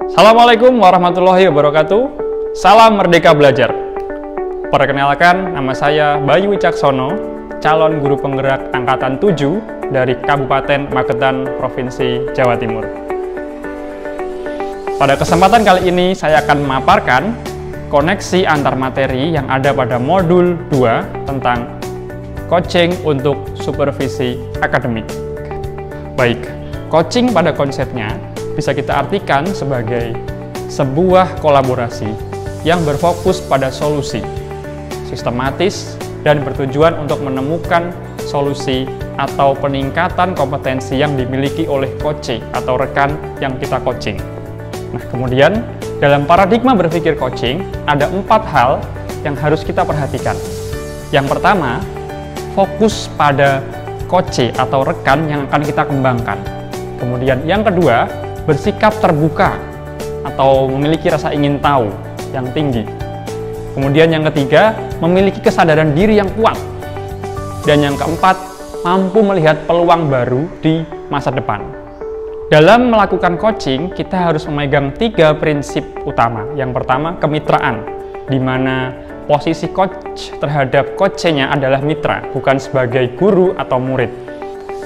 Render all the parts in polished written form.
Assalamualaikum warahmatullahi wabarakatuh. Salam Merdeka Belajar. Perkenalkan, nama saya Bayu Wicaksono, calon guru penggerak Angkatan 7 dari Kabupaten Magetan, Provinsi Jawa Timur. Pada kesempatan kali ini, saya akan memaparkan koneksi antar materi yang ada pada modul 2 tentang coaching untuk supervisi akademik. Baik, coaching pada konsepnya bisa kita artikan sebagai sebuah kolaborasi yang berfokus pada solusi, sistematis, dan bertujuan untuk menemukan solusi atau peningkatan kompetensi yang dimiliki oleh coach atau rekan yang kita coaching. Nah, kemudian dalam paradigma berpikir coaching, ada 4 hal yang harus kita perhatikan. Yang pertama, fokus pada coach atau rekan yang akan kita kembangkan. Kemudian yang kedua, bersikap terbuka atau memiliki rasa ingin tahu yang tinggi. Kemudian yang ketiga, memiliki kesadaran diri yang kuat. Dan yang keempat, mampu melihat peluang baru di masa depan. Dalam melakukan coaching, kita harus memegang 3 prinsip utama. Yang pertama, kemitraan, di mana posisi coach terhadap coach-nya adalah mitra, bukan sebagai guru atau murid.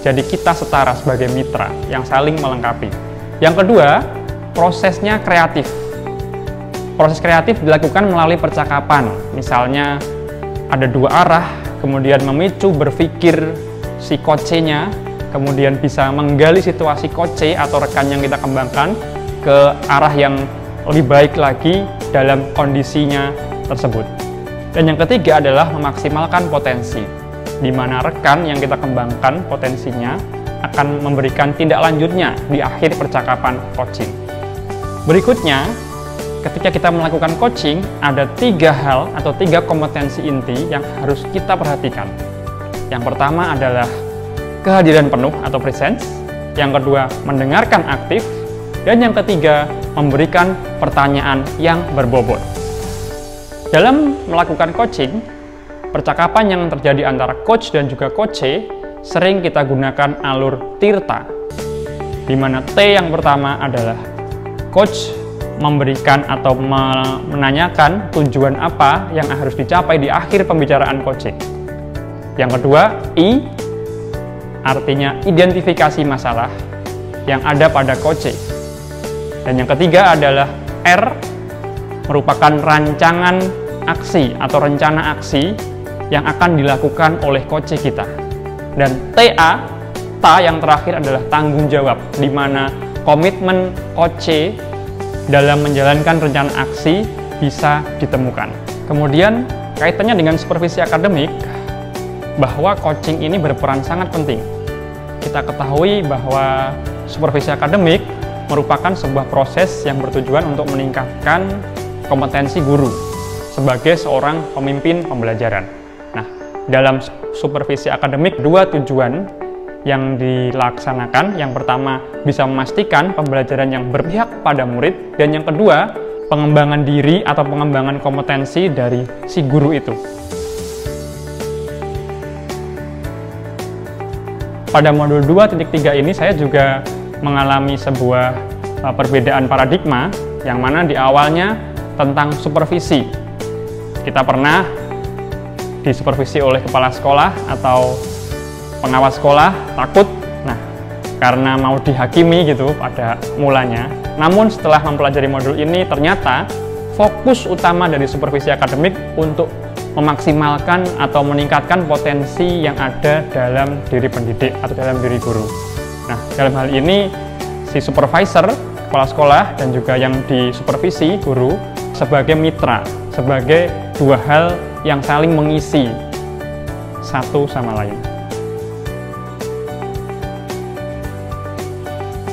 Jadi kita setara sebagai mitra yang saling melengkapi. Yang kedua, prosesnya kreatif. Proses kreatif dilakukan melalui percakapan. Misalnya ada 2 arah, kemudian memicu berpikir si coach-nya, kemudian bisa menggali situasi coach atau rekan yang kita kembangkan ke arah yang lebih baik lagi dalam kondisinya tersebut. Dan yang ketiga adalah memaksimalkan potensi, di mana rekan yang kita kembangkan potensinya akan memberikan tindak lanjutnya di akhir percakapan coaching. Berikutnya, ketika kita melakukan coaching, ada 3 hal atau 3 kompetensi inti yang harus kita perhatikan. Yang pertama adalah kehadiran penuh atau presence, yang kedua mendengarkan aktif, dan yang ketiga memberikan pertanyaan yang berbobot. Dalam melakukan coaching, percakapan yang terjadi antara coach dan juga coach sering kita gunakan alur tirta, di mana T yang pertama adalah coach memberikan atau menanyakan tujuan apa yang harus dicapai di akhir pembicaraan coaching. Yang kedua, I, artinya identifikasi masalah yang ada pada coach. Dan yang ketiga adalah R, merupakan rancangan aksi atau rencana aksi yang akan dilakukan oleh coach kita. Dan TA, ta yang terakhir adalah tanggung jawab, di mana komitmen coach dalam menjalankan rencana aksi bisa ditemukan. Kemudian kaitannya dengan supervisi akademik, bahwa coaching ini berperan sangat penting. Kita ketahui bahwa supervisi akademik merupakan sebuah proses yang bertujuan untuk meningkatkan kompetensi guru sebagai seorang pemimpin pembelajaran. Nah, dalam supervisi akademik, 2 tujuan yang dilaksanakan. Yang pertama, bisa memastikan pembelajaran yang berpihak pada murid, dan yang kedua, pengembangan diri atau pengembangan kompetensi dari si guru itu. Pada modul 2.3 ini saya juga mengalami sebuah perbedaan paradigma, yang mana di awalnya tentang supervisi. Kita pernah disupervisi oleh kepala sekolah atau pengawas sekolah, takut, nah karena mau dihakimi gitu pada mulanya. Namun setelah mempelajari modul ini, ternyata fokus utama dari supervisi akademik untuk memaksimalkan atau meningkatkan potensi yang ada dalam diri pendidik atau dalam diri guru. Nah, dalam hal ini si supervisor, kepala sekolah, dan juga yang disupervisi, guru, sebagai mitra, sebagai 2 hal yang saling mengisi satu sama lain.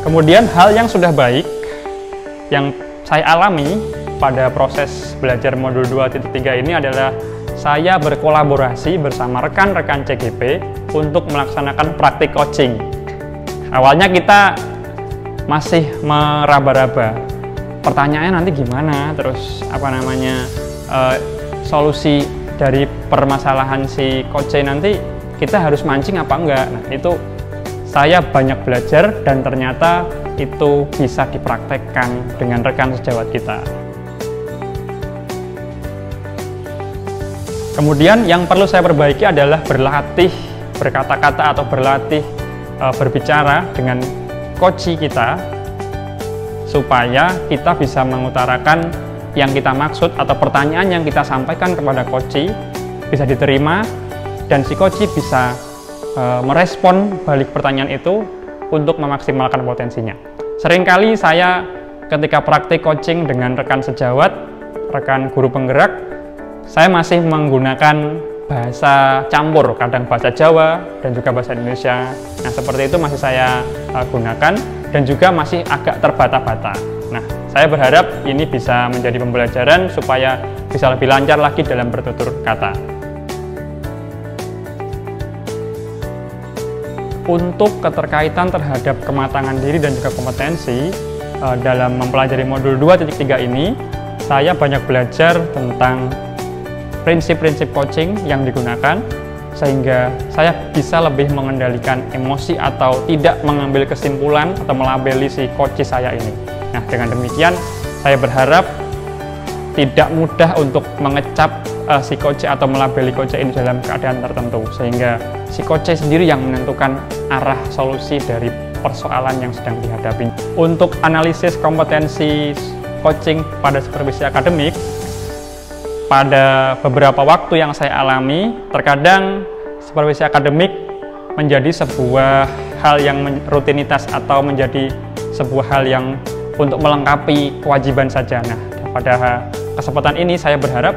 Kemudian hal yang sudah baik yang saya alami pada proses belajar modul 2.3 ini adalah saya berkolaborasi bersama rekan-rekan CGP untuk melaksanakan praktik coaching. Awalnya kita masih meraba-raba, pertanyaannya nanti gimana, terus solusi dari permasalahan si coach nanti kita harus mancing apa enggak. Nah, itu saya banyak belajar dan ternyata itu bisa dipraktekkan dengan rekan sejawat kita. Kemudian yang perlu saya perbaiki adalah berlatih berkata-kata atau berlatih berbicara dengan coach kita, supaya kita bisa mengutarakan yang kita maksud atau pertanyaan yang kita sampaikan kepada coach bisa diterima dan si coach bisa merespon balik pertanyaan itu untuk memaksimalkan potensinya. Seringkali saya ketika praktik coaching dengan rekan sejawat, rekan guru penggerak, saya masih menggunakan bahasa campur, kadang bahasa Jawa dan juga bahasa Indonesia. Nah, seperti itu masih saya gunakan dan juga masih agak terbata-bata. Nah, saya berharap ini bisa menjadi pembelajaran supaya bisa lebih lancar lagi dalam bertutur kata. Untuk keterkaitan terhadap kematangan diri dan juga kompetensi dalam mempelajari modul 2.3 ini, saya banyak belajar tentang prinsip-prinsip coaching yang digunakan sehingga saya bisa lebih mengendalikan emosi atau tidak mengambil kesimpulan atau melabeli si coach saya ini. Nah, dengan demikian saya berharap tidak mudah untuk mengecap si coach atau melabeli coach ini dalam keadaan tertentu, sehingga si coach sendiri yang menentukan arah solusi dari persoalan yang sedang dihadapi. Untuk analisis kompetensi coaching pada supervisi akademik, pada beberapa waktu yang saya alami, terkadang supervisi akademik menjadi sebuah hal yang rutinitas atau menjadi sebuah hal yang untuk melengkapi kewajiban saja. Nah, pada kesempatan ini saya berharap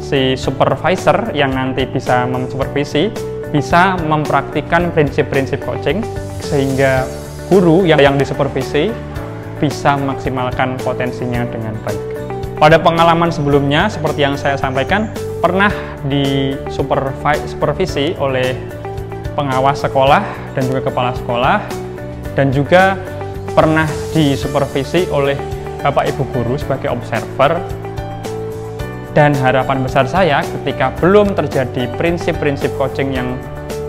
si supervisor yang nanti bisa mensupervisi bisa mempraktikkan prinsip-prinsip coaching sehingga guru yang disupervisi bisa memaksimalkan potensinya dengan baik. Pada pengalaman sebelumnya, seperti yang saya sampaikan, pernah supervisi oleh pengawas sekolah dan juga kepala sekolah, dan juga pernah disupervisi oleh Bapak Ibu Guru sebagai observer. Dan harapan besar saya ketika belum terjadi prinsip-prinsip coaching yang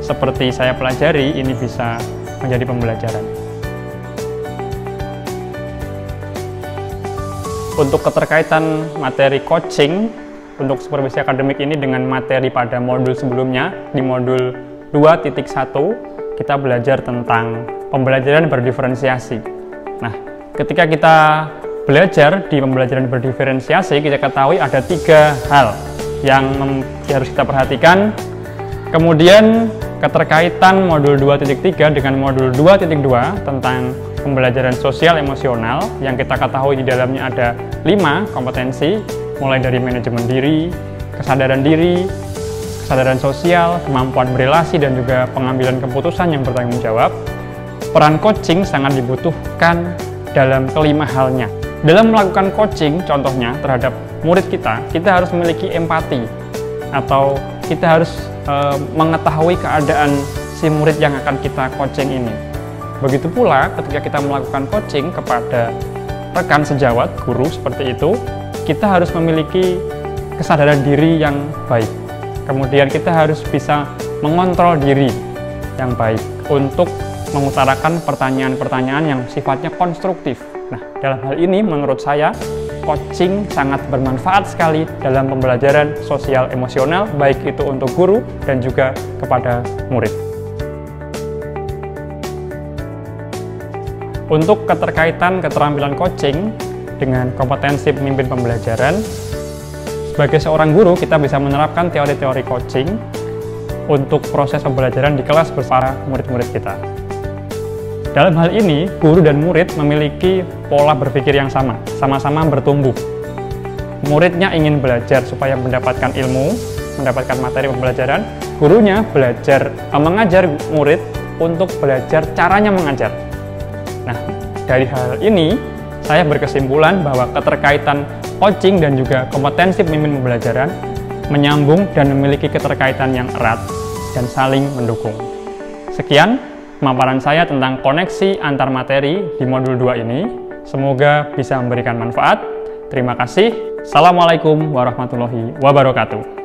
seperti saya pelajari, ini bisa menjadi pembelajaran. Untuk keterkaitan materi coaching untuk supervisi akademik ini dengan materi pada modul sebelumnya, di modul 2.1 kita belajar tentang pembelajaran berdiferensiasi. Nah, ketika kita belajar di pembelajaran berdiferensiasi, kita ketahui ada 3 hal yang harus kita perhatikan. Kemudian keterkaitan modul 2.3 dengan modul 2.2 tentang pembelajaran sosial emosional yang kita ketahui di dalamnya ada 5 kompetensi, mulai dari manajemen diri, kesadaran sosial, kemampuan berelasi, dan juga pengambilan keputusan yang bertanggung jawab. Peran coaching sangat dibutuhkan dalam kelima halnya. Dalam melakukan coaching, contohnya terhadap murid kita harus memiliki empati, atau kita harus mengetahui keadaan si murid yang akan kita coaching ini. Begitu pula ketika kita melakukan coaching kepada rekan sejawat, guru seperti itu, kita harus memiliki kesadaran diri yang baik. Kemudian kita harus bisa mengontrol diri yang baik untuk mengutarakan pertanyaan-pertanyaan yang sifatnya konstruktif. Nah, dalam hal ini menurut saya, coaching sangat bermanfaat sekali dalam pembelajaran sosial emosional, baik itu untuk guru dan juga kepada murid. Untuk keterkaitan keterampilan coaching dengan kompetensi pemimpin pembelajaran, sebagai seorang guru kita bisa menerapkan teori-teori coaching untuk proses pembelajaran di kelas bersama murid-murid kita. Dalam hal ini, guru dan murid memiliki pola berpikir yang sama-sama bertumbuh. Muridnya ingin belajar supaya mendapatkan ilmu, mendapatkan materi pembelajaran, gurunya mengajar murid untuk belajar caranya mengajar. Nah, dari hal ini, saya berkesimpulan bahwa keterkaitan coaching dan juga kompetensi pemimpin pembelajaran menyambung dan memiliki keterkaitan yang erat dan saling mendukung. Sekian pemaparan saya tentang koneksi antar materi di modul 2 ini. Semoga bisa memberikan manfaat. Terima kasih. Assalamualaikum warahmatullahi wabarakatuh.